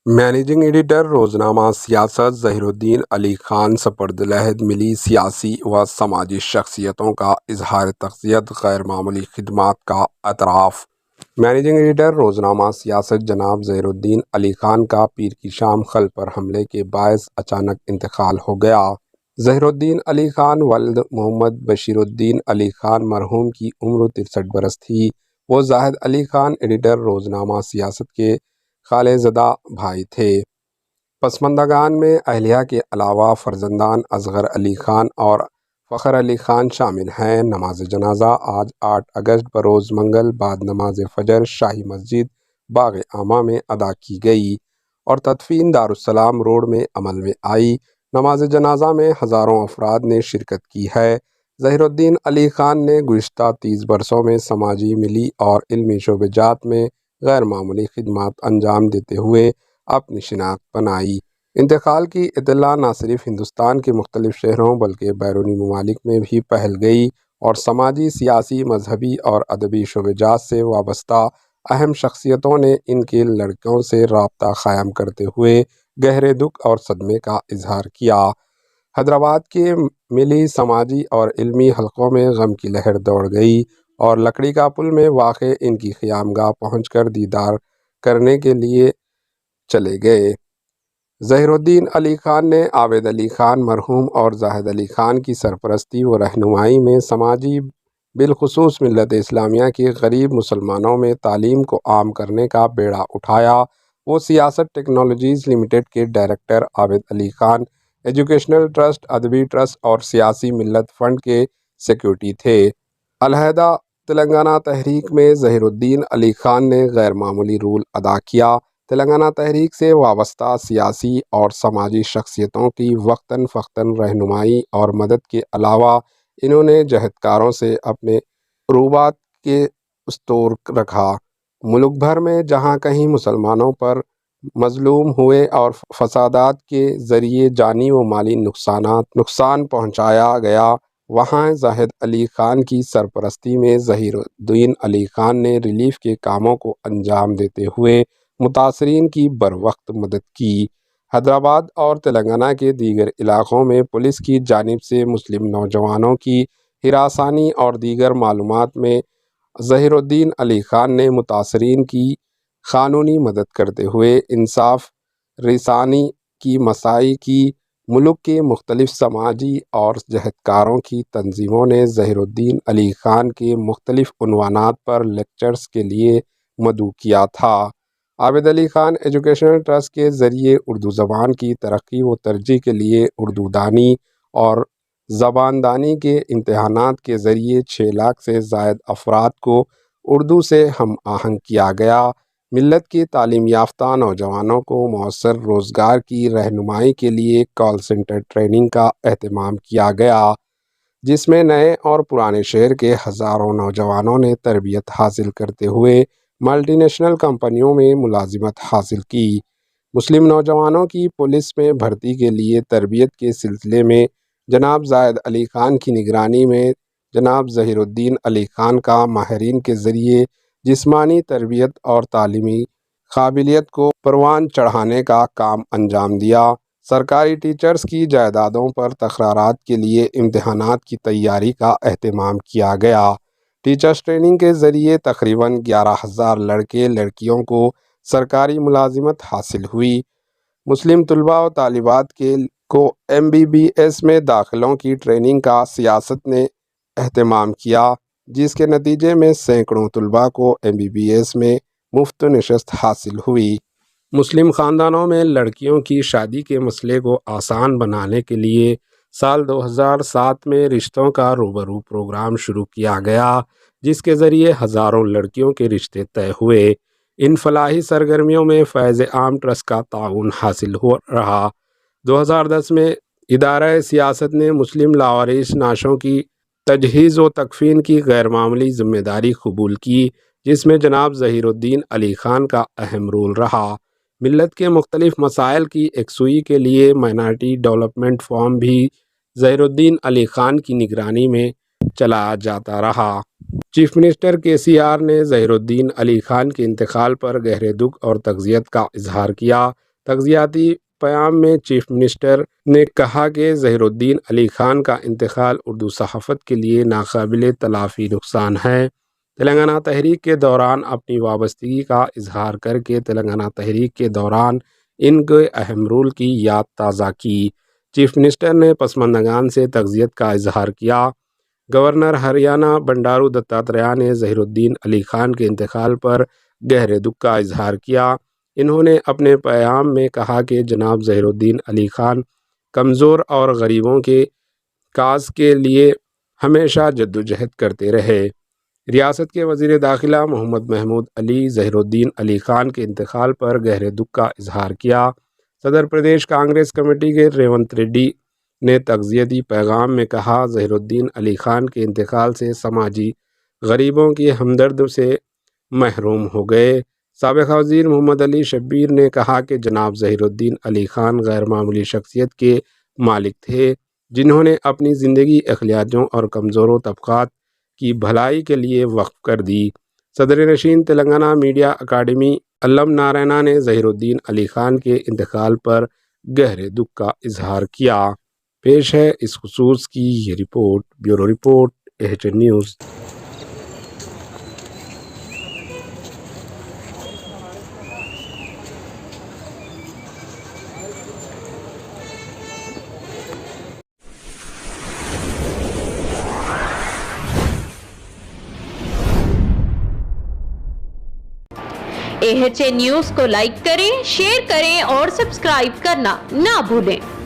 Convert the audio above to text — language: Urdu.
مینیجنگ ایڈیٹر روزنامہ سیاست ظہیر الدین علی خان سپردالعہد ملی سیاسی و سماجی شخصیتوں کا اظہار تعزیت غیر معمولی خدمات کا اعتراف۔ مینیجنگ ایڈیٹر روزنامہ سیاست جناب ظہیر الدین علی خان کا پیر کی شام خلع پر حملے کے باعث اچانک انتقال ہو گیا۔ ظہیر الدین علی خان والد محمد بشیر الدین علی خان مرحوم کی عمر 63 برس تھی۔ وہ زاہد علی خان ایڈیٹر روزنامہ سیاست کے خالہ زادہ بھائی تھے۔ پسماندگان میں اہلیہ کے علاوہ فرزندان اصغر علی خان اور فخر علی خان شامل ہیں۔ نماز جنازہ آج 8 اگست بروز منگل بعد نماز فجر شاہی مسجد باغ عامہ میں ادا کی گئی اور تدفین دارالسلام روڈ میں عمل میں آئی۔ نماز جنازہ میں ہزاروں افراد نے شرکت کی ہے۔ ظہیر الدین علی خان نے گزشتہ 30 برسوں میں سماجی، ملی اور علمی شعبہ جات میں غیر معمولی خدمات انجام دیتے ہوئے اپنی شناخت بنائی۔ انتقال کی اطلاع نہ صرف ہندوستان کے مختلف شہروں بلکہ بیرونی ممالک میں بھی پھیل گئی اور سماجی، سیاسی، مذہبی اور ادبی شعبہ جات سے وابستہ اہم شخصیتوں نے ان کے لڑکوں سے رابطہ قائم کرتے ہوئے گہرے دکھ اور صدمے کا اظہار کیا۔ حیدرآباد کے ملی سماجی اور علمی حلقوں میں غم کی لہر دوڑ گئی اور لکڑی کا پل میں واقع ان کی قیامگاہ پہنچ کر دیدار کرنے کے لیے چلے گئے۔ ظہیر الدین علی خان نے عابد علی خان مرحوم اور زاہد علی خان کی سرپرستی و رہنمائی میں سماجی، بالخصوص ملت اسلامیہ کے غریب مسلمانوں میں تعلیم کو عام کرنے کا بیڑا اٹھایا۔ وہ سیاست ٹیکنالوجیز لمیٹڈ کے director, Abid Ali Khan educational trust, ادبی ٹرسٹ اور سیاسی ملت فنڈ کے سیکریٹری تھے۔ علیحدہ تلنگانہ تحریک میں ظہیر الدین علی خان نے غیر معمولی رول ادا کیا۔ تلنگانہ تحریک سے وابستہ سیاسی اور سماجی شخصیتوں کی وقتاً فوقتاً رہنمائی اور مدد کے علاوہ انہوں نے جہدکاروں سے اپنے قربات کے استور رکھا۔ ملک بھر میں جہاں کہیں مسلمانوں پر مظلوم ہوئے اور فسادات کے ذریعے جانی و مالی نقصان پہنچایا گیا، وہاں زاہد علی خان کی سرپرستی میں ظہیر الدین علی خان نے ریلیف کے کاموں کو انجام دیتے ہوئے متاثرین کی بروقت مدد کی۔ حیدرآباد اور تلنگانہ کے دیگر علاقوں میں پولیس کی جانب سے مسلم نوجوانوں کی ہراسانی اور دیگر معاملات میں ظہیر الدین علی خان نے متاثرین کی قانونی مدد کرتے ہوئے انصاف رسانی کی مساعی کی۔ ملک کے مختلف سماجی اور جہدکاروں کی تنظیموں نے ظہیر الدین علی خان کے مختلف عنوانات پر لیکچرز کے لیے مدعو کیا تھا۔ عابد علی خان ایجوکیشنل ٹرسٹ کے ذریعے اردو زبان کی ترقی و ترویج کے لیے اردو دانی اور زبان دانی کے امتحانات کے ذریعے 6 لاکھ سے زائد افراد کو اردو سے ہم آہنگ کیا گیا۔ ملت کے تعلیم یافتہ نوجوانوں کو مؤثر روزگار کی رہنمائی کے لیے کال سینٹر ٹریننگ کا اہتمام کیا گیا، جس میں نئے اور پرانے شہر کے ہزاروں نوجوانوں نے تربیت حاصل کرتے ہوئے ملٹی نیشنل کمپنیوں میں ملازمت حاصل کی۔ مسلم نوجوانوں کی پولیس میں بھرتی کے لیے تربیت کے سلسلے میں جناب زاہد علی خان کی نگرانی میں جناب ظہیر الدین علی خان کا ماہرین کے ذریعے جسمانی تربیت اور تعلیمی قابلیت کو پروان چڑھانے کا کام انجام دیا۔ سرکاری ٹیچرز کی جائیدادوں پر تقررات کے لیے امتحانات کی تیاری کا اہتمام کیا گیا۔ ٹیچرز ٹریننگ کے ذریعے تقریباً 11,000 لڑکے لڑکیوں کو سرکاری ملازمت حاصل ہوئی۔ مسلم طلباء و طالبات کو MBBS میں داخلوں کی ٹریننگ کا سیاست نے اہتمام کیا، جس کے نتیجے میں سینکڑوں طلباء کو MBBS میں مفت نشست حاصل ہوئی۔ مسلم خاندانوں میں لڑکیوں کی شادی کے مسئلے کو آسان بنانے کے لیے سال 2007 میں رشتوں کا روبرو پروگرام شروع کیا گیا، جس کے ذریعے ہزاروں لڑکیوں کے رشتے طے ہوئے۔ ان فلاحی سرگرمیوں میں فیض عام ٹرسٹ کا تعاون حاصل ہو رہا۔ 2010 میں ادارہ سیاست نے مسلم لاوارث نعشوں کی تجہیز و تکفین کی غیر معمولی ذمہ داری قبول کی، جس میں جناب ظہیر الدین علی خان کا اہم رول رہا۔ ملت کے مختلف مسائل کی یکسوئی کے لیے مائنارٹی ڈیولپمنٹ فورم بھی ظہیر الدین علی خان کی نگرانی میں چلایا جاتا رہا۔ چیف منسٹر KCR نے ظہیر الدین علی خان کے انتقال پر گہرے دکھ اور تعزیت کا اظہار کیا۔ تغذیاتی پیام میں چیف منسٹر نے کہا کہ ظہیر الدین علی خان کا انتقال اردو صحافت کے لیے ناقابل تلافی نقصان ہے۔ تلنگانہ تحریک کے دوران اپنی وابستگی کا اظہار کر کے تلنگانہ تحریک کے دوران ان کے اہم رول کی یاد تازہ کی۔ چیف منسٹر نے پسماندگان سے تعزیت کا اظہار کیا۔ گورنر ہریانہ بنڈارو دتاتریہ نے ظہیر الدین علی خان کے انتقال پر گہرے دکھ کا اظہار کیا۔ انہوں نے اپنے پیام میں کہا کہ جناب ظہیر الدین علی خان کمزور اور غریبوں کے کاز کے لیے ہمیشہ جدوجہد کرتے رہے۔ ریاست کے وزیر داخلہ محمد محمود علی ظہیر الدین علی خان کے انتقال پر گہرے دکھ کا اظہار کیا۔ صدر پردیش کانگریس کمیٹی کے ریونت ریڈی نے تعزیتی پیغام میں کہا، ظہیر الدین علی خان کے انتقال سے سماجی غریبوں کی ہمدرد سے محروم ہو گئے۔ سابق وزیر محمد علی شبیر نے کہا کہ جناب ظہیر الدین علی خان غیر معمولی شخصیت کے مالک تھے، جنہوں نے اپنی زندگی اقلیتوں اور کمزور طبقات کی بھلائی کے لیے وقف کر دی۔ صدر نشین تلنگانہ میڈیا اکیڈمی علم نارائنا نے ظہیر الدین علی خان کے انتقال پر گہرے دکھ کا اظہار کیا۔ پیش ہے اس خصوص کی یہ report. Bureau report AHN news. AHN news کو لائک کریں، شیئر کریں اور سبسکرائب کرنا نہ بھولیں۔